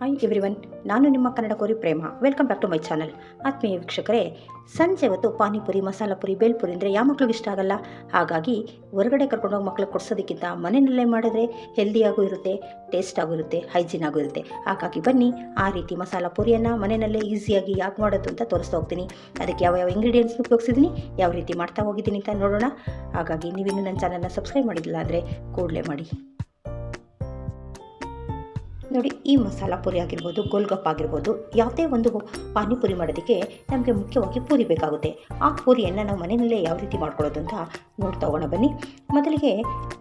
Hi everyone, ನಾನು ನಿಮ್ಮ Kannada Kori Prema. Welcome back to my channel. ಆತ್ಮೀಯ ವೀಕ್ಷಕರೇ, ಸಂಜೆ ಹೊತ್ತು ಪಾನಿಪುರಿ, ಮಸಾಲ ಪುರಿ, ಬೇಲ್ಪುರಿ ಅಂದರೆ ಯಾವ ಮಕ್ಳಿಗೆ ಇಷ್ಟ ಆಗಲ್ಲ. ಹಾಗಾಗಿ ಹೊರಗಡೆ ಕರ್ಕೊಂಡೋಗಿ ಮಕ್ಳಿಗೆ ಕೊಡಿಸೋದಕ್ಕಿಂತ ಮನೆಯಲ್ಲೇ ಮಾಡಿದ್ರೆ ಹೆಲ್ದಿಯಾಗೂ ಇರುತ್ತೆ, ಟೇಸ್ಟಾಗೂ ಇರುತ್ತೆ, ಹೈಜೀನ್ ಆಗೂ ಇರುತ್ತೆ. ಹಾಗಾಗಿ ಬನ್ನಿ, ಆ ರೀತಿ ಮಸಾಲ ಪುರಿಯನ್ನು ಮನೆಯಲ್ಲೇ ಈಸಿಯಾಗಿ ಯಾಕೆ ಮಾಡೋದು ಅಂತ ತೋರಿಸ್ತಾ ಹೋಗ್ತೀನಿ. ಅದಕ್ಕೆ ಯಾವ ಇಂಗ್ರೀಡಿಯೆಂಟ್ಸ್ ಉಪಯೋಗಿಸಿದ್ದೀನಿ, ಯಾವ ರೀತಿ ಮಾಡ್ತಾ ಹೋಗಿದ್ದೀನಿ ಅಂತ ನೋಡೋಣ. ಹಾಗಾಗಿ ನೀವಿನ್ನೂ ನನ್ನ ಚಾನಲ್ನ ಸಬ್ಸ್ಕ್ರೈಬ್ ಮಾಡಿಲ್ಲ ಅಂದರೆ ಕೂಡಲೇ ಮಾಡಿ. ನೋಡಿ, ಈ ಮಸಾಲ ಪುರಿ ಆಗಿರ್ಬೋದು, ಗೋಲ್ಗಪ್ಪ ಆಗಿರ್ಬೋದು, ಯಾವುದೇ ಒಂದು ಪಾನಿಪುರಿ ಮಾಡೋದಕ್ಕೆ ನಮಗೆ ಮುಖ್ಯವಾಗಿ ಪೂರಿ ಬೇಕಾಗುತ್ತೆ. ಆ ಪೂರಿಯನ್ನು ನಾವು ಮನೆಯಲ್ಲೇ ಯಾವ ರೀತಿ ಮಾಡ್ಕೊಳ್ಳೋದು ಅಂತ ನೋಡ್ತಾ ಹೋಗೋಣ ಬನ್ನಿ. ಮೊದಲಿಗೆ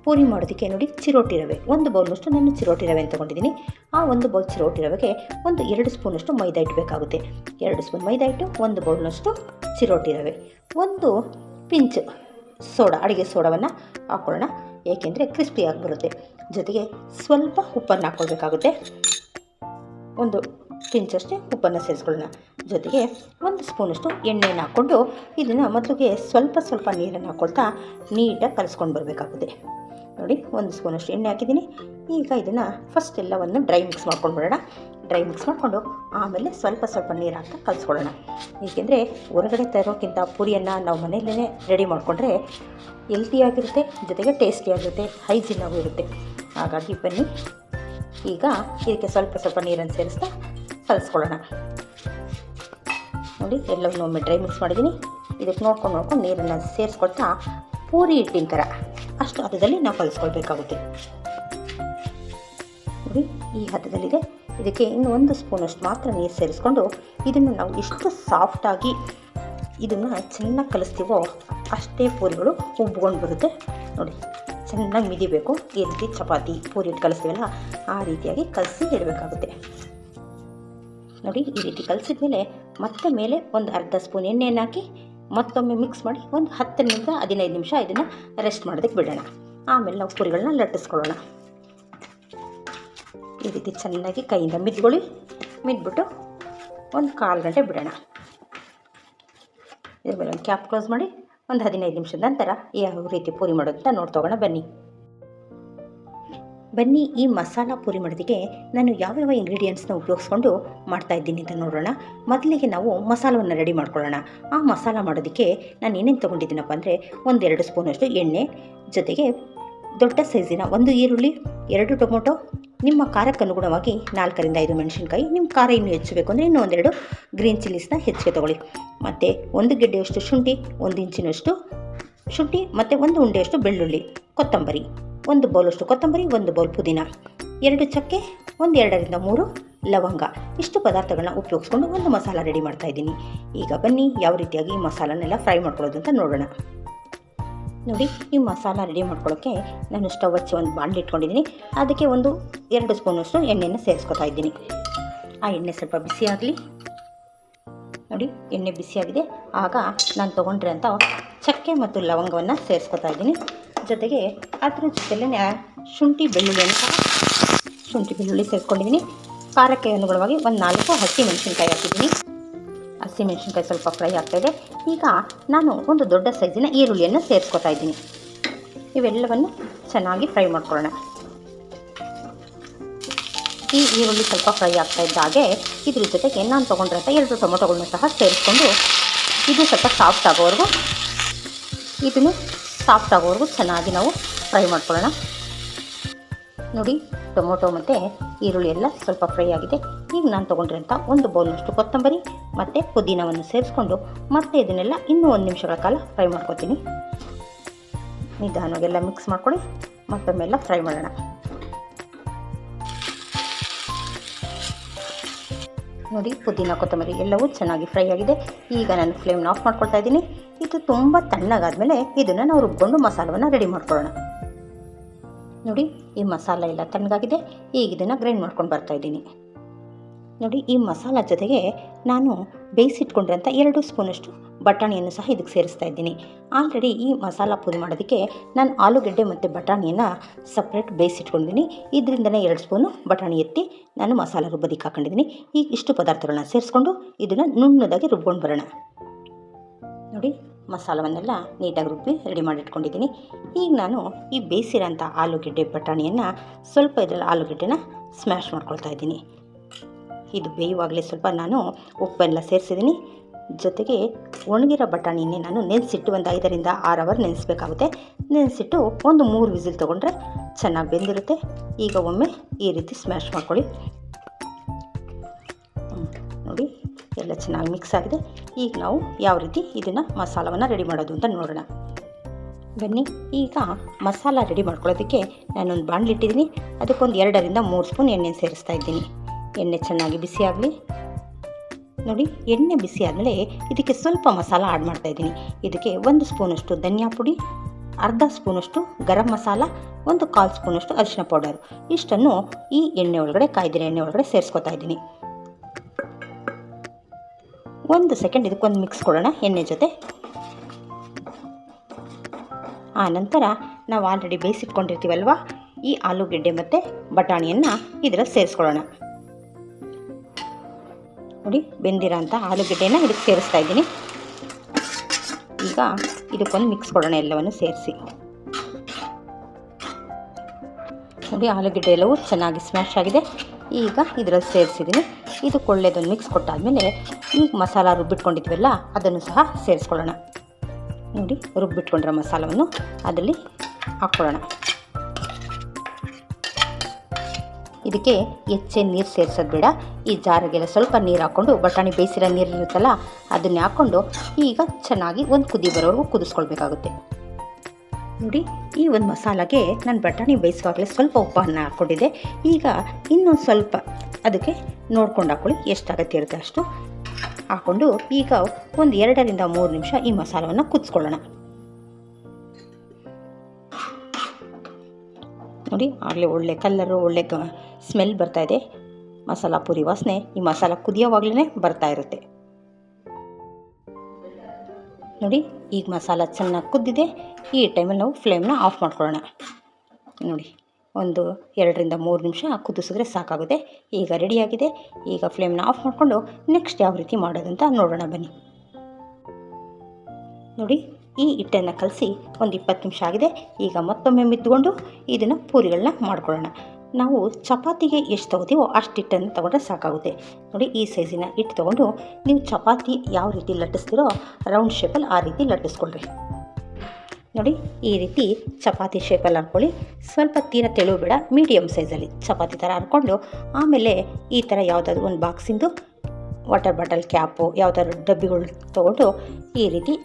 ಪೂರಿ ಮಾಡೋದಕ್ಕೆ ನೋಡಿ, ಚಿರೋಟಿ ರವೆ ಒಂದು ಬೌಲ್ನಷ್ಟು ನಾನು ಚಿರೋಟಿ ರವೆ ಅಂತ ತೊಗೊಂಡಿದ್ದೀನಿ. ಆ ಒಂದು ಬೌಲ್ ಚಿರೋಟಿ ರವೆಗೆ ಒಂದು 2 ಸ್ಪೂನಷ್ಟು ಮೈದಾ ಹಿಟ್ಟು ಬೇಕಾಗುತ್ತೆ. 2 ಸ್ಪೂನ್ ಮೈದಾ ಹಿಟ್ಟು, 1 ಬೌಲ್ನಷ್ಟು ಚಿರೋಟಿ ರವೆ, ಒಂದು ಪಿಂಚ್ ಸೋಡಾ, ಅಡುಗೆ ಸೋಡಾವನ್ನು ಹಾಕ್ಕೊಳ್ಳೋಣ, ಏಕೆಂದರೆ ಕ್ರಿಸ್ಪಿಯಾಗಿ ಬರುತ್ತೆ. ಜೊತೆಗೆ ಸ್ವಲ್ಪ ಉಪ್ಪನ್ನು ಹಾಕ್ಕೊಳ್ಬೇಕಾಗುತ್ತೆ, ಒಂದು ಪಿಂಚಷ್ಟೇ ಉಪ್ಪನ್ನು ಸೇರಿಸ್ಕೊಳ್ಳೋಣ. ಜೊತೆಗೆ 1 ಸ್ಪೂನಷ್ಟು ಎಣ್ಣೆಯನ್ನು ಹಾಕ್ಕೊಂಡು ಇದನ್ನು ಮೊದಲಿಗೆ ಸ್ವಲ್ಪ ನೀರನ್ನು ಹಾಕ್ಕೊಳ್ತಾ ನೀಟಾಗಿ ಕಲಿಸ್ಕೊಂಡು ಬರಬೇಕಾಗುತ್ತೆ. ನೋಡಿ, 1 ಸ್ಪೂನಷ್ಟು ಎಣ್ಣೆ ಹಾಕಿದ್ದೀನಿ. ಈಗ ಇದನ್ನು ಫಸ್ಟ್ ಎಲ್ಲವನ್ನು ಡ್ರೈ ಮಿಕ್ಸ್ ಮಾಡ್ಕೊಂಡು ಬಿಡೋಣ. ಡ್ರೈ ಮಿಕ್ಸ್ ಮಾಡಿಕೊಂಡು ಆಮೇಲೆ ಸ್ವಲ್ಪ ನೀರು ಹಾಕ್ತಾ ಕಲಿಸ್ಕೊಳ್ಳೋಣ. ಏಕೆಂದರೆ ಹೊರಗಡೆ ತರೋಕ್ಕಿಂತ ಪೂರಿಯನ್ನು ನಾವು ಮನೆಯಲ್ಲೇ ರೆಡಿ ಮಾಡಿಕೊಂಡ್ರೆ ಹೆಲ್ತಿಯಾಗಿರುತ್ತೆ, ಜೊತೆಗೆ ಟೇಸ್ಟಿಯಾಗಿರುತ್ತೆ, ಹೈಜೀನಾಗೂ ಇರುತ್ತೆ. ಹಾಗಾಗಿ ಬನ್ನಿ, ಈಗ ಇದಕ್ಕೆ ಸ್ವಲ್ಪ ನೀರನ್ನು ಸೇರಿಸ್ತಾ ಕಲಿಸ್ಕೊಳ್ಳೋಣ. ನೋಡಿ, ಎಲ್ಲವನ್ನೂ ಒಮ್ಮೆ ಡ್ರೈ ಮಿಕ್ಸ್ ಮಾಡಿದ್ದೀನಿ. ಇದಕ್ಕೆ ನೋಡ್ಕೊಂಡು ನೀರನ್ನು ಸೇರಿಸ್ಕೊಳ್ತಾ ಪೂರಿ ಹಿಟ್ಟಿನ ಥರ ಅಷ್ಟು ಹದದಲ್ಲಿ ನಾವು ಕಲಿಸ್ಕೊಳ್ಬೇಕಾಗುತ್ತೆ. ನೋಡಿ, ಈ ಹದದಲ್ಲಿದೆ. ಇದಕ್ಕೆ ಇನ್ನು 1 ಸ್ಪೂನಷ್ಟು ಮಾತ್ರ ನೀರು ಸೇರಿಸ್ಕೊಂಡು ಇದನ್ನು ನಾವು ಎಷ್ಟು ಸಾಫ್ಟಾಗಿ ಇದನ್ನು ಚೆನ್ನಾಗಿ ಕಲಿಸ್ತೀವೋ ಅಷ್ಟೇ ಪೂರಿಗಳು ಉಬ್ಕೊಂಡು ಬರುತ್ತೆ. ನೋಡಿ, ಚೆನ್ನಾಗಿ ಮಿದಿಬೇಕು. ಈ ರೀತಿ ಚಪಾತಿ ಪೂರಿ ಹಿಟ್ಟು ಕಲಿಸ್ತೀವಲ್ಲ, ಆ ರೀತಿಯಾಗಿ ಕಲಸಿ ಇಡಬೇಕಾಗುತ್ತೆ. ನೋಡಿ, ಈ ರೀತಿ ಕಲಿಸಿದ ಮೇಲೆ ಮತ್ತೆ ಮೇಲೆ ಒಂದು ಅರ್ಧ ಸ್ಪೂನ್ ಎಣ್ಣೆಯನ್ನು ಹಾಕಿ ಮತ್ತೊಮ್ಮೆ ಮಿಕ್ಸ್ ಮಾಡಿ ಒಂದು 10ರಿಂದ 15 ನಿಮಿಷ ಇದನ್ನು ರೆಸ್ಟ್ ಮಾಡೋದಕ್ಕೆ ಬಿಡೋಣ. ಆಮೇಲೆ ನಾವು ಪೂರಿಗಳನ್ನ ಲಟ್ಟಿಸ್ಕೊಳ್ಳೋಣ. ಈ ರೀತಿ ಚೆನ್ನಾಗಿ ಕೈಯಿಂದ ಮಿದ್ಬಿಟ್ಟು ಒಂದು 1/4 ಗಂಟೆ ಬಿಡೋಣ. ಇದ್ರ ಮೇಲೆ ಒಂದು ಕ್ಯಾಪ್ ಕ್ಲೋಸ್ ಮಾಡಿ ಒಂದು 15 ನಿಮಿಷದ ನಂತರ ಯಾವ ರೀತಿ ಪೂರಿ ಮಾಡೋದು ಅಂತ ನೋಡ್ತೋಗೋಣ ಬನ್ನಿ. ಈ ಮಸಾಲ ಪೂರಿ ಮಾಡೋದಕ್ಕೆ ನಾನು ಯಾವ್ಯಾವ ಇಂಗ್ರೀಡಿಯೆಂಟ್ಸ್ನ ಉಪಯೋಗಿಸ್ಕೊಂಡು ಮಾಡ್ತಾಯಿದ್ದೀನಿ ಅಂತ ನೋಡೋಣ. ಮೊದಲಿಗೆ ನಾವು ಮಸಾಲವನ್ನು ರೆಡಿ ಮಾಡ್ಕೊಳ್ಳೋಣ. ಆ ಮಸಾಲ ಮಾಡೋದಕ್ಕೆ ನಾನು ಏನೇನು ತೊಗೊಂಡಿದ್ದೀನಪ್ಪ ಅಂದರೆ, 1-2 ಸ್ಪೂನಷ್ಟು ಎಣ್ಣೆ, ಜೊತೆಗೆ ದೊಡ್ಡ ಸೈಜಿನ 1 ಈರುಳ್ಳಿ, 2 ಟೊಮೊಟೊ, ನಿಮ್ಮ ಖಾರಕ್ಕೆ ಅನುಗುಣವಾಗಿ 4ರಿಂದ 5 ಮೆಣಸಿನ್ಕಾಯಿ, ನಿಮ್ಮ ಖಾರ ಇನ್ನೂ ಹೆಚ್ಚು ಬೇಕು ಅಂದರೆ ಇನ್ನೂ 1-2 ಗ್ರೀನ್ ಚಿಲ್ಲೀಸ್ನ ಹೆಚ್ಚಿಗೆ ತೊಗೊಳ್ಳಿ. ಮತ್ತು 1 ಗೆಡ್ಡೆಯಷ್ಟು ಶುಂಠಿ, 1 ಇಂಚಿನಷ್ಟು ಶುಂಠಿ, ಮತ್ತು 1 ಉಂಡೆಯಷ್ಟು ಬೆಳ್ಳುಳ್ಳಿ, ಕೊತ್ತಂಬರಿ, 1 ಬೌಲಷ್ಟು ಕೊತ್ತಂಬರಿ, 1 ಬೌಲ್ ಪುದೀನ, 2 ಚಕ್ಕೆ, 2ರಿಂದ 3 ಲವಂಗ. ಇಷ್ಟು ಪದಾರ್ಥಗಳನ್ನ ಉಪಯೋಗಿಸ್ಕೊಂಡು ಒಂದು ಮಸಾಲ ರೆಡಿ ಮಾಡ್ತಾಯಿದ್ದೀನಿ. ಈಗ ಬನ್ನಿ, ಯಾವ ರೀತಿಯಾಗಿ ಈ ಮಸಾಲನೆಲ್ಲ ಫ್ರೈ ಮಾಡ್ಕೊಳ್ಳೋದು ಅಂತ ನೋಡೋಣ. ನೋಡಿ, ಈ ಮಸಾಲ ರೆಡಿ ಮಾಡ್ಕೊಳ್ಳೋಕ್ಕೆ ನಾನು ಸ್ಟವ್ ಹಚ್ಚಿ ಒಂದು ಬಾಣಲಿ ಇಟ್ಕೊಂಡಿದ್ದೀನಿ. ಅದಕ್ಕೆ 1-2 ಸ್ಪೂನಷ್ಟು ಎಣ್ಣೆಯನ್ನು ಸೇರಿಸ್ಕೊತಾ ಇದ್ದೀನಿ. ಆ ಎಣ್ಣೆ ಸ್ವಲ್ಪ ಬಿಸಿ ಆಗಲಿ. ನೋಡಿ, ಎಣ್ಣೆ ಬಿಸಿಯಾಗಿದೆ. ಆಗ ನಾನು ತೊಗೊಂಡ್ರೆ ಚಕ್ಕೆ ಮತ್ತು ಲವಂಗವನ್ನು ಸೇರಿಸ್ಕೊತಾ ಇದ್ದೀನಿ. ಜೊತೆಗೆ ಅದ್ರ ಜೊತೆಲೇ ಶುಂಠಿ ಬೆಳ್ಳುಳ್ಳಿ ಸೇರಿಸ್ಕೊಂಡಿದ್ದೀನಿ. ಖಾರಕ್ಕೆ ಅನುಗುಣವಾಗಿ 4 ಹಸಿ ಮೆಣಸಿನ್ಕಾಯಿ ಹಾಕಿದ್ದೀನಿ. ಹಸಿ ಮೆಣಸಿನ್ಕಾಯಿ ಸ್ವಲ್ಪ ಫ್ರೈ ಆಗ್ತಾಯಿದೆ. ಈಗ ನಾನು ಒಂದು ದೊಡ್ಡ ಸೈಜಿನ ಈರುಳ್ಳಿಯನ್ನು ಸೇರಿಸ್ಕೊತಾ ಇದ್ದೀನಿ. ಇವೆಲ್ಲವನ್ನು ಚೆನ್ನಾಗಿ ಫ್ರೈ ಮಾಡ್ಕೊಳ್ಳೋಣ. ಈ ಈರುಳ್ಳಿ ಸ್ವಲ್ಪ ಫ್ರೈ ಆಗ್ತಾ ಇದ್ದ ಹಾಗೆ ಇದ್ರ ಜೊತೆಗೆ ನಾನು ತೊಗೊಂಡ್ರಂಥ 2 ಟೊಮೊಟೊಗಳನ್ನ ಸಹ ಸೇರಿಸ್ಕೊಂಡು ಇದು ಸ್ವಲ್ಪ ಸಾಫ್ಟ್ ಆಗೋವರೆಗೂ ಚೆನ್ನಾಗಿ ನಾವು ಫ್ರೈ ಮಾಡ್ಕೊಳ್ಳೋಣ. ನೋಡಿ, ಟೊಮೊಟೊ ಮತ್ತು ಈರುಳ್ಳಿ ಎಲ್ಲ ಸ್ವಲ್ಪ ಫ್ರೈ ಆಗಿದೆ. ಈಗ ನಾನು ತೊಗೊಂಡ್ರಂಥ 1 ಬೌಲ್ನಷ್ಟು ಕೊತ್ತಂಬರಿ ಮತ್ತು ಪುದೀನವನ್ನು ಸೇರಿಸ್ಕೊಂಡು ಮತ್ತೆ ಇದನ್ನೆಲ್ಲ ಇನ್ನೂ 1 ನಿಮಿಷಗಳ ಕಾಲ ಫ್ರೈ ಮಾಡ್ಕೊತೀನಿ. ನಿಧಾನವಾಗೆಲ್ಲ ಮಿಕ್ಸ್ ಮಾಡ್ಕೊಳ್ಳಿ, ಮತ್ತೊಮ್ಮೆಲ್ಲ ಫ್ರೈ ಮಾಡೋಣ. ನೋಡಿ, ಪುದೀನ ಕೊತ್ತಂಬರಿ ಎಲ್ಲವೂ ಚೆನ್ನಾಗಿ ಫ್ರೈ ಆಗಿದೆ. ಈಗ ನಾನು ಫ್ಲೇಮ್ನ ಆಫ್ ಮಾಡ್ಕೊಳ್ತಾ ಇದ್ದೀನಿ. ಇದು ತುಂಬ ತಣ್ಣಗಾದ್ಮೇಲೆ ಇದನ್ನು ನಾವು ರುಬ್ಕೊಂಡು ಮಸಾಲವನ್ನು ರೆಡಿ ಮಾಡ್ಕೊಳ್ಳೋಣ. ನೋಡಿ, ಈ ಮಸಾಲ ಎಲ್ಲ ತಣ್ಣಗಾಗಿದೆ. ಈಗ ಇದನ್ನು ಗ್ರೈಂಡ್ ಮಾಡ್ಕೊಂಡು ಬರ್ತಾಯಿದ್ದೀನಿ. ನೋಡಿ, ಈ ಮಸಾಲ ಜೊತೆಗೆ ನಾನು ಬೇಯಿಸಿಟ್ಕೊಂಡ್ರಂಥ 2 ಸ್ಪೂನಷ್ಟು ಬಟಾಣಿಯನ್ನು ಸಹ ಇದಕ್ಕೆ ಸೇರಿಸ್ತಾ ಇದ್ದೀನಿ. ಆಲ್ರೆಡಿ ಈ ಮಸಾಲ ಪೂರಿ ಮಾಡೋದಕ್ಕೆ ನಾನು ಆಲೂಗೆಡ್ಡೆ ಮತ್ತು ಬಟಾಣಿಯನ್ನು ಸಪ್ರೇಟ್ ಬೇಯಿಸಿಟ್ಕೊಂಡಿದ್ದೀನಿ. ಇದರಿಂದನೇ 2 ಸ್ಪೂನು ಬಟಾಣಿ ಎತ್ತಿ ನಾನು ಮಸಾಲ ರುಬ್ಬೋದಕ್ಕೆ ಹಾಕೊಂಡಿದ್ದೀನಿ. ಈಗ ಇಷ್ಟು ಪದಾರ್ಥಗಳನ್ನ ಸೇರಿಸ್ಕೊಂಡು ಇದನ್ನು ನುಣ್ಣದಾಗಿ ರುಬ್ಕೊಂಡು ಬರೋಣ. ನೋಡಿ, ಮಸಾಲವನ್ನೆಲ್ಲ ನೀಟಾಗಿ ರುಬ್ಬಿ ರೆಡಿ ಮಾಡಿಟ್ಕೊಂಡಿದ್ದೀನಿ. ಈಗ ನಾನು ಈ ಬೇಯಿಸಿರೋಂಥ ಆಲೂಗೆಡ್ಡೆ ಬಟಾಣಿಯನ್ನು ಸ್ವಲ್ಪ ಇದರಲ್ಲಿ ಆಲೂಗೆಡ್ಡೆನ ಸ್ಮ್ಯಾಶ್ ಮಾಡ್ಕೊಳ್ತಾ ಇದ್ದೀನಿ. ಇದು ಬೇಯುವಾಗಲೇ ಸ್ವಲ್ಪ ನಾನು ಉಪ್ಪೆಲ್ಲ ಸೇರಿಸಿದ್ದೀನಿ. ಜೊತೆಗೆ ಒಣಗಿರೋ ಬಟಾಣಿನೇ ನಾನು ನೆನೆಸಿಟ್ಟು ಒಂದು 5ರಿಂದ 6 ಅವರ್ ನೆನೆಸ್ಬೇಕಾಗುತ್ತೆ. ನೆನೆಸಿಟ್ಟು ಒಂದು 3 ವಿಸಿಲ್ ತೊಗೊಂಡ್ರೆ ಚೆನ್ನಾಗಿ ಬೆಂದಿರುತ್ತೆ. ಈಗ ಒಮ್ಮೆ ಈ ರೀತಿ ಸ್ಮ್ಯಾಶ್ ಮಾಡ್ಕೊಳ್ಳಿ. ನೋಡಿ ಎಲ್ಲ ಚೆನ್ನಾಗಿ ಮಿಕ್ಸ್ ಆಗಿದೆ. ಈಗ ನಾವು ಯಾವ ರೀತಿ ಇದನ್ನು ಮಸಾಲವನ್ನು ರೆಡಿ ಮಾಡೋದು ಅಂತ ನೋಡೋಣ ಬನ್ನಿ. ಈಗ ಮಸಾಲ ರೆಡಿ ಮಾಡ್ಕೊಳ್ಳೋದಕ್ಕೆ ನಾನೊಂದು ಬಾಣಲಿ ಇಟ್ಟಿದ್ದೀನಿ. ಅದಕ್ಕೊಂದು 2ರಿಂದ 3 ಸ್ಪೂನ್ ಎಣ್ಣೆ ಸೇರಿಸ್ತಾ ಇದ್ದೀನಿ. ಎಣ್ಣೆ ಚೆನ್ನಾಗಿ ಬಿಸಿ ಆಗಲಿ. ನೋಡಿ ಎಣ್ಣೆ ಬಿಸಿ ಆದಮೇಲೆ ಇದಕ್ಕೆ ಸ್ವಲ್ಪ ಮಸಾಲ ಆ್ಯಡ್ ಮಾಡ್ತಾಯಿದ್ದೀನಿ. ಇದಕ್ಕೆ 1 ಸ್ಪೂನಷ್ಟು ಧನಿಯಾ ಪುಡಿ, ಅರ್ಧ ಸ್ಪೂನಷ್ಟು ಗರಂ ಮಸಾಲ, 1/4 ಸ್ಪೂನಷ್ಟು ಅರಿಶಿನ ಪೌಡರು ಇಷ್ಟನ್ನು ಈ ಎಣ್ಣೆ ಒಳಗಡೆ, ಕಾಯ್ದಿರೋ ಎಣ್ಣೆ ಒಳಗಡೆ ಸೇರಿಸ್ಕೊತಾ ಇದ್ದೀನಿ. 1 ಸೆಕೆಂಡ್ ಇದಕ್ಕೊಂದು ಮಿಕ್ಸ್ ಕೊಡೋಣ ಎಣ್ಣೆ ಜೊತೆ. ಆ ನಂತರ ನಾವು ಆಲ್ರೆಡಿ ಬೇಯಿಸಿಟ್ಕೊಂಡಿರ್ತೀವಲ್ವ ಈ ಆಲೂಗೆಡ್ಡೆ ಮತ್ತು ಬಟಾಣಿಯನ್ನು ಇದರಲ್ಲಿ ಸೇರಿಸ್ಕೊಳ್ಳೋಣ. ನೋಡಿ ಬೆಂದಿರೋ ಅಂಥ ಆಲೂಗೆಡ್ಡೆನ ಇದಕ್ಕೆ ಸೇರಿಸ್ತಾ ಇದ್ದೀನಿ. ಈಗ ಇದಕ್ಕೊಂದು ಮಿಕ್ಸ್ ಕೊಡೋಣ ಎಲ್ಲವನ್ನು ಸೇರಿಸಿ. ನೋಡಿ ಆಲೂಗೆಡ್ಡೆ ಎಲ್ಲವೂ ಚೆನ್ನಾಗಿ ಸ್ಮ್ಯಾಶ್ ಆಗಿದೆ. ಈಗ ಇದರಲ್ಲಿ ಸೇರಿಸಿದ್ದೀನಿ. ಇದಕ್ಕೆ ಒಳ್ಳೆಯದೊಂದು ಮಿಕ್ಸ್ ಕೊಟ್ಟಾದಮೇಲೆ ಈಗ ಮಸಾಲ ರುಬ್ಬಿಟ್ಕೊಂಡಿದ್ವಲ್ಲ ಅದನ್ನು ಸಹ ಸೇರಿಸ್ಕೊಳ್ಳೋಣ. ನೋಡಿ ರುಬ್ಬಿಟ್ಕೊಂಡಿರೋ ಮಸಾಲವನ್ನು ಅದರಲ್ಲಿ ಹಾಕ್ಕೊಳ್ಳೋಣ. ಇದಕ್ಕೆ ಹೆಚ್ಚೇನು ನೀರು ಸೇರಿಸೋದು ಬೇಡ. ಈ ಜಾರಿಗೆಲ್ಲ ಸ್ವಲ್ಪ ನೀರು ಹಾಕ್ಕೊಂಡು ಬಟಾಣಿ ಬೇಯಿಸಿರೋ ನೀರು ಇರುತ್ತಲ್ಲ ಅದನ್ನೇ ಹಾಕ್ಕೊಂಡು ಈಗ ಚೆನ್ನಾಗಿ ಒಂದು ಕುದಿ ಬರೋವರೆಗೂ ಕುದಿಸ್ಕೊಳ್ಬೇಕಾಗುತ್ತೆ. ನೋಡಿ ಈ ಒಂದು ಮಸಾಲಾಗೆ ನಾನು ಬಟಾಣಿ ಬೇಯಿಸುವಾಗಲೇ ಸ್ವಲ್ಪ ಉಪ್ಪನ್ನು ಹಾಕ್ಕೊಂಡಿದ್ದೆ. ಈಗ ಇನ್ನೊಂದು ಸ್ವಲ್ಪ ಅದಕ್ಕೆ ನೋಡ್ಕೊಂಡು ಹಾಕ್ಕೊಳ್ಳಿ, ಎಷ್ಟು ಅಗತ್ಯ ಇರುತ್ತೆ ಅಷ್ಟು ಹಾಕ್ಕೊಂಡು ಈಗ ಒಂದು 2ರಿಂದ 3 ನಿಮಿಷ ಈ ಮಸಾಲವನ್ನು ಕುದಿಸ್ಕೊಳ್ಳೋಣ. ನೋಡಿ ಆಗಲೇ ಒಳ್ಳೆ ಕಲ್ಲರು, ಒಳ್ಳೆ ಸ್ಮೆಲ್ ಬರ್ತಾಯಿದೆ. ಮಸಾಲ ಪೂರಿ ವಾಸನೆ ಈ ಮಸಾಲ ಕುದಿಯೋವಾಗಲೇ ಬರ್ತಾ ಇರುತ್ತೆ. ನೋಡಿ ಈಗ ಮಸಾಲ ಚೆನ್ನಾಗಿ ಕುದ್ದಿದೆ. ಈ ಟೈಮಲ್ಲಿ ನಾವು ಫ್ಲೇಮ್ನ ಆಫ್ ಮಾಡ್ಕೊಳ್ಳೋಣ. ನೋಡಿ ಒಂದು 2ರಿಂದ 3 ನಿಮಿಷ ಕುದಿಸಿದ್ರೆ ಸಾಕಾಗುತ್ತೆ. ಈಗ ರೆಡಿಯಾಗಿದೆ. ಈಗ ಫ್ಲೇಮ್ನ ಆಫ್ ಮಾಡಿಕೊಂಡು ನೆಕ್ಸ್ಟ್ ಯಾವ ರೀತಿ ಮಾಡೋದಂತ ನೋಡೋಣ ಬನ್ನಿ. ನೋಡಿ ಈ ಹಿಟ್ಟನ್ನು ಕಲಸಿ ಒಂದು 20 ನಿಮಿಷ ಆಗಿದೆ. ಈಗ ಮತ್ತೊಮ್ಮೆ ಮಿದ್ದುಕೊಂಡು ಇದನ್ನು ಪೂರಿಗಳನ್ನ ಮಾಡ್ಕೊಳ್ಳೋಣ. ನಾವು ಚಪಾತಿಗೆ ಎಷ್ಟು ತೊಗೋತೀವೋ ಅಷ್ಟು ಹಿಟ್ಟನ್ನು ತೊಗೊಂಡ್ರೆ ಸಾಕಾಗುತ್ತೆ. ನೋಡಿ ಈ ಸೈಜಿನ ಹಿಟ್ಟು ತೊಗೊಂಡು ನೀವು ಚಪಾತಿ ಯಾವ ರೀತಿ ಲಟ್ಟಿಸ್ತೀರೋ ರೌಂಡ್ ಶೇಪಲ್ಲಿ ಆ ರೀತಿ ಲಟ್ಟಿಸ್ಕೊಳ್ರಿ. ನೋಡಿ ಈ ರೀತಿ ಚಪಾತಿ ಶೇಪಲ್ಲಿ ಹಾಕ್ಕೊಳ್ಳಿ. ಸ್ವಲ್ಪ ತೀರ ತೆಳು ಬೇಡ, ಮೀಡಿಯಮ್ ಸೈಜಲ್ಲಿ ಚಪಾತಿ ಥರ ಹರ್ಕೊಂಡು ಆಮೇಲೆ ಈ ಥರ ಯಾವುದಾದ್ರು ಒಂದು ಬಾಕ್ಸಿಂದು ವಾಟರ್ ಬಾಟಲ್ ಕ್ಯಾಪು ಯಾವುದಾದ್ರು ಡಬ್ಬಿಗಳು ತೊಗೊಂಡು ಈ ರೀತಿ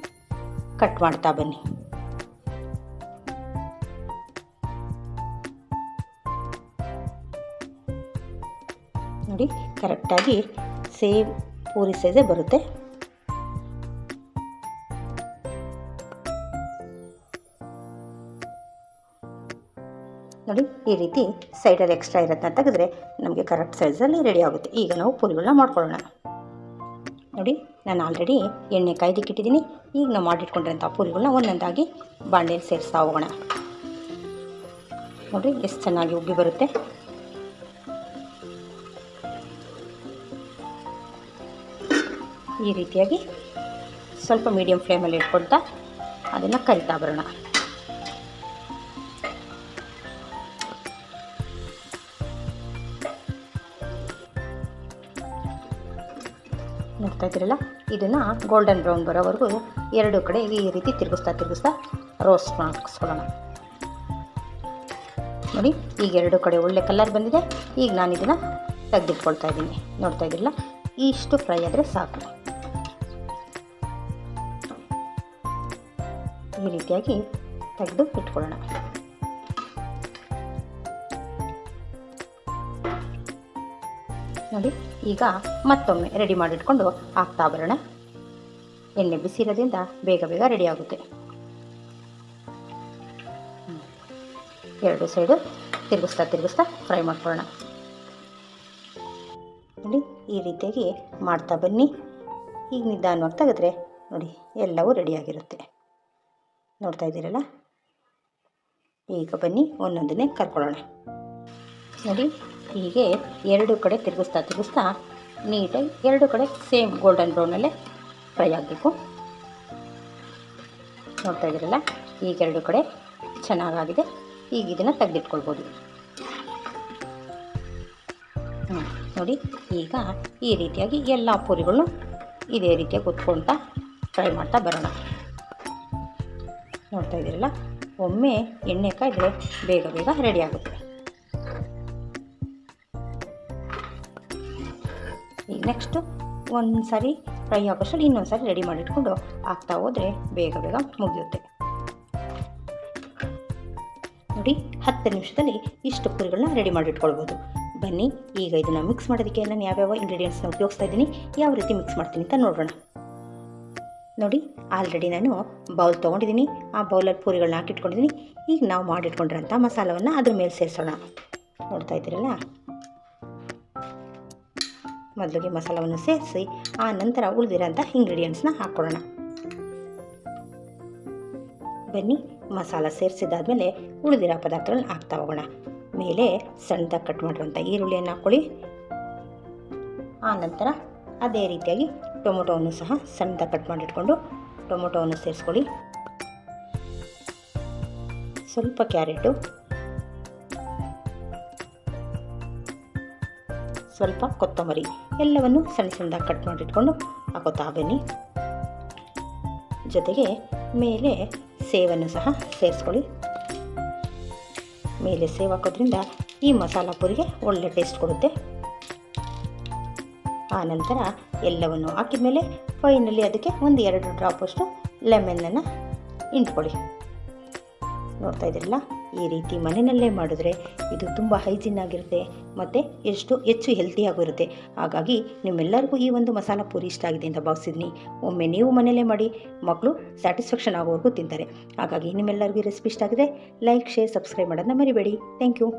ಕಟ್ ಮಾಡ್ತಾ ಬನ್ನಿ. ನೋಡಿ ಕರೆಕ್ಟಾಗಿ ಸೇಮ್ ಪೂರಿ ಸೈಜೇ ಬರುತ್ತೆ. ನೋಡಿ ಈ ರೀತಿ ಸೈಡಲ್ಲಿ ಎಕ್ಸ್ಟ್ರಾ ಇರೋದನ್ನ ತೆಗೆದ್ರೆ ನಮಗೆ ಕರೆಕ್ಟ್ ಸೈಜಲ್ಲಿ ರೆಡಿ ಆಗುತ್ತೆ. ಈಗ ನಾವು ಪೂರಿಗಳನ್ನ ಮಾಡ್ಕೊಳ್ಳೋಣ. ನೋಡಿ ನಾನು ಆಲ್ರೆಡಿ ಎಣ್ಣೆ ಕಾಯ್ದಿಕ್ಕಿಟ್ಟಿದ್ದೀನಿ. ಈಗ ನಾವು ಮಾಡಿಟ್ಕೊಂಡಿರೋಂಥ ಪೂರಿಗಳನ್ನ ಒಂದೊಂದಾಗಿ ಬಾಣಲೆಯಲ್ಲಿ ಸೇರಿಸ್ತಾ ಹೋಗೋಣ. ನೋಡಿ ಎಷ್ಟು ಚೆನ್ನಾಗಿ ಉಬ್ಬಿ ಬರುತ್ತೆ. ಈ ರೀತಿಯಾಗಿ ಸ್ವಲ್ಪ ಮೀಡಿಯಮ್ ಫ್ಲೇಮಲ್ಲಿ ಇಟ್ಕೊಳ್ತಾ ಅದನ್ನು ಕರಿತಾ ಬರೋಣ. ನೋಡ್ತಾ ಇದ್ದೀರಲ್ಲ, ಇದನ್ನು ಗೋಲ್ಡನ್ ಬ್ರೌನ್ ಬರೋವರೆಗೂ 2 ಕಡೆ ಈ ರೀತಿ ತಿರುಗಿಸ್ತಾ ರೋಸ್ಟ್ ಮಾಡಿಸ್ಕೊಳ್ಳೋಣ. ನೋಡಿ ಈಗ 2 ಕಡೆ ಒಳ್ಳೆ ಕಲರ್ ಬಂದಿದೆ. ಈಗ ನಾನು ಇದನ್ನು ತೆಗೆದಿಟ್ಕೊಳ್ತಾ ಇದ್ದೀನಿ. ನೋಡ್ತಾ ಇದ್ದೀರಲ್ಲ, ಇಷ್ಟು ಫ್ರೈ ಆದರೆ ಸಾಕು. ಈ ರೀತಿಯಾಗಿ ತೆಗೆದು ಇಟ್ಕೊಳ್ಳೋಣ. ನೋಡಿ ಈಗ ಮತ್ತೊಮ್ಮೆ ರೆಡಿ ಮಾಡಿಟ್ಕೊಂಡು ಹಾಕ್ತಾ ಬರೋಣ. ಎಣ್ಣೆ ಬಿಸಿ ಇರೋದ್ರಿಂದ ಬೇಗ ರೆಡಿ ಆಗುತ್ತೆ. 2 ಸೈಡು ತಿರುಗಿಸ್ತಾ ಫ್ರೈ ಮಾಡ್ಕೊಳ್ಳೋಣ. ನೋಡಿ ಈ ರೀತಿಯಾಗಿ ಮಾಡ್ತಾ ಬನ್ನಿ. ಈಗ ನಿಧಾನವಾಗಿ ತೆಗೆದ್ರೆ ನೋಡಿ ಎಲ್ಲವೂ ರೆಡಿಯಾಗಿರುತ್ತೆ. ನೋಡ್ತಾ ಇದ್ದೀರಲ್ಲ, ಈಗ ಬನ್ನಿ ಒಂದೊಂದನ್ನೇ ಕರ್ಕೊಳ್ಳೋಣ. ನೋಡಿ ಹೀಗೆ 2 ಕಡೆ ತಿರುಗಿಸ್ತಾ ನೀಟಾಗಿ 2 ಕಡೆ ಸೇಮ್ ಗೋಲ್ಡನ್ ಬ್ರೌನಲ್ಲೇ ಫ್ರೈ ಆಗಬೇಕು. ನೋಡ್ತಾ ಇದ್ದೀರಲ್ಲ, ಈಗ 2 ಕಡೆ ಚೆನ್ನಾಗಾಗಿದೆ. ಈಗ ಇದನ್ನು ತೆಗೆದಿಟ್ಕೊಳ್ಬೋದು. ನೋಡಿ, ಈಗ ಈ ರೀತಿಯಾಗಿ ಎಲ್ಲ ಪೂರಿಗಳನ್ನು ಇದೇ ರೀತಿಯಾಗಿ ಒತ್ಕೊಳ್ತಾ ಫ್ರೈ ಮಾಡ್ತಾ ಬರೋಣ. ನೋಡ್ತಾ ಇದ್ದೀರಲ್ಲ, ಒಮ್ಮೆ ಎಣ್ಣೆ ಕಾಯ್ದರೆ ಬೇಗ ಬೇಗ ರೆಡಿ ಆಗುತ್ತೆ. ಈಗ ನೆಕ್ಸ್ಟು ಒಂದು ಸಾರಿ ಫ್ರೈ ಆಗೋಷ್ಟರಲ್ಲಿ ಇನ್ನೊಂದು ಸಾರಿ ರೆಡಿ ಮಾಡಿಟ್ಕೊಂಡು ಹಾಕ್ತಾ ಹೋದರೆ ಬೇಗ ಬೇಗ ಮುಗಿಯುತ್ತೆ. ನೋಡಿ, 10 ನಿಮಿಷದಲ್ಲಿ ಇಷ್ಟು ಪೂರಿಗಳನ್ನ ರೆಡಿ ಮಾಡಿಟ್ಕೊಳ್ಬೋದು. ಬನ್ನಿ, ಈಗ ಇದನ್ನು ಮಿಕ್ಸ್ ಮಾಡೋದಕ್ಕೆ ನಾನು ಯಾವ್ಯಾವ ಇಂಗ್ರೀಡಿಯೆಂಟ್ಸ್ನ ಉಪಯೋಗಿಸ್ತಾ ಇದ್ದೀನಿ, ಯಾವ ರೀತಿ ಮಿಕ್ಸ್ ಮಾಡ್ತೀನಿ ಅಂತ ನೋಡೋಣ. ನೋಡಿ, ಆಲ್ರೆಡಿ ನಾನು ಬೌಲ್ ತೊಗೊಂಡಿದ್ದೀನಿ. ಆ ಬೌಲಲ್ಲಿ ಪೂರಿಗಳನ್ನ ಹಾಕಿಟ್ಕೊಂಡಿದ್ದೀನಿ. ಈಗ ನಾವು ಮಾಡಿಟ್ಕೊಂಡಿರೋಂಥ ಮಸಾಲವನ್ನು ಅದ್ರ ಮೇಲೆ ಸೇರಿಸೋಣ. ನೋಡ್ತಾ ಇದ್ದೀರಲ್ಲ, ಮೊದಲಿಗೆ ಮಸಾಲವನ್ನು ಸೇರಿಸಿ ಆ ನಂತರ ಉಳಿದಿರೋಂಥ ಇಂಗ್ರೀಡಿಯೆಂಟ್ಸ್ನ ಹಾಕ್ಕೊಳ್ಳೋಣ. ಬನ್ನಿ, ಮಸಾಲ ಸೇರಿಸಿದಾದ್ಮೇಲೆ ಉಳಿದಿರೋ ಪದಾರ್ಥಗಳನ್ನ ಹಾಕ್ತಾ ಹೋಗೋಣ. ಮೇಲೆ ಸಣ್ಣದಾಗಿ ಕಟ್ ಮಾಡಿರೋಂಥ ಈರುಳ್ಳಿಯನ್ನು ಹಾಕ್ಕೊಳ್ಳಿ. ಆ ನಂತರ ಅದೇ ರೀತಿಯಾಗಿ ಟೊಮೊಟೊವನ್ನು ಸಹ ಸಣ್ಣದಾಗಿ ಕಟ್ ಮಾಡಿಟ್ಕೊಂಡು ಟೊಮೊಟೊವನ್ನು ಸೇರಿಸ್ಕೊಳ್ಳಿ. ಸ್ವಲ್ಪ ಕ್ಯಾರೆಟು, ಸ್ವಲ್ಪ ಕೊತ್ತಂಬರಿ ಎಲ್ಲವನ್ನು ಸಣ್ಣ ಸಣ್ಣದಾಗಿ ಕಟ್ ಮಾಡಿಟ್ಕೊಂಡು ಹಾಕೋತಾ ಬನ್ನಿ. ಜೊತೆಗೆ ಮೇಲೆ ಸೇವನ್ನು ಸಹ ಸೇರಿಸ್ಕೊಳ್ಳಿ. ಮೇಲೆ ಸೇವ್ ಹಾಕೋದ್ರಿಂದ ಈ ಮಸಾಲ ಪೂರಿಗೆ ಒಳ್ಳೆ ಟೇಸ್ಟ್ ಕೊಡುತ್ತೆ. ಆ ನಂತರ ಎಲ್ಲವನ್ನು ಹಾಕಿದ ಮೇಲೆ ಫೈನಲಿ ಅದಕ್ಕೆ 1-2 ಡ್ರಾಪಷ್ಟು ಲೆಮನನ್ನು ಇಂಟ್ಕೊಳ್ಳಿ. ನೋಡ್ತಾ ಇದ್ದೀರಲ್ಲ, ಈ ರೀತಿ ಮನೆಯಲ್ಲೇ ಮಾಡಿದ್ರೆ ಇದು ತುಂಬ ಹೈಜಿನ್ ಆಗಿರುತ್ತೆ ಮತ್ತು ಹೆಚ್ಚು ಹೆಲ್ತಿಯಾಗೂ ಇರುತ್ತೆ. ಹಾಗಾಗಿ ನಿಮ್ಮೆಲ್ಲರಿಗೂ ಈ ಒಂದು ಮಸಾಲ ಪೂರಿ ಇಷ್ಟ ಆಗಿದೆ ಅಂತ ಭಾವಿಸಿದ್ದೀನಿ. ಒಮ್ಮೆ ನೀವು ಮನೆಯಲ್ಲೇ ಮಾಡಿ, ಮಕ್ಕಳು ಸ್ಯಾಟಿಸ್ಫ್ಯಾಕ್ಷನ್ ಆಗೋವರೆಗೂ ತಿಂತಾರೆ. ಹಾಗಾಗಿ ನಿಮ್ಮೆಲ್ಲರಿಗೂ ಈ ರೆಸಿಪಿ ಇಷ್ಟ ಆಗಿದೆ ಲೈಕ್, ಶೇರ್, ಸಬ್ಸ್ಕ್ರೈಬ್ ಮಾಡೋದನ್ನ ಮರಿಬೇಡಿ. Thank you.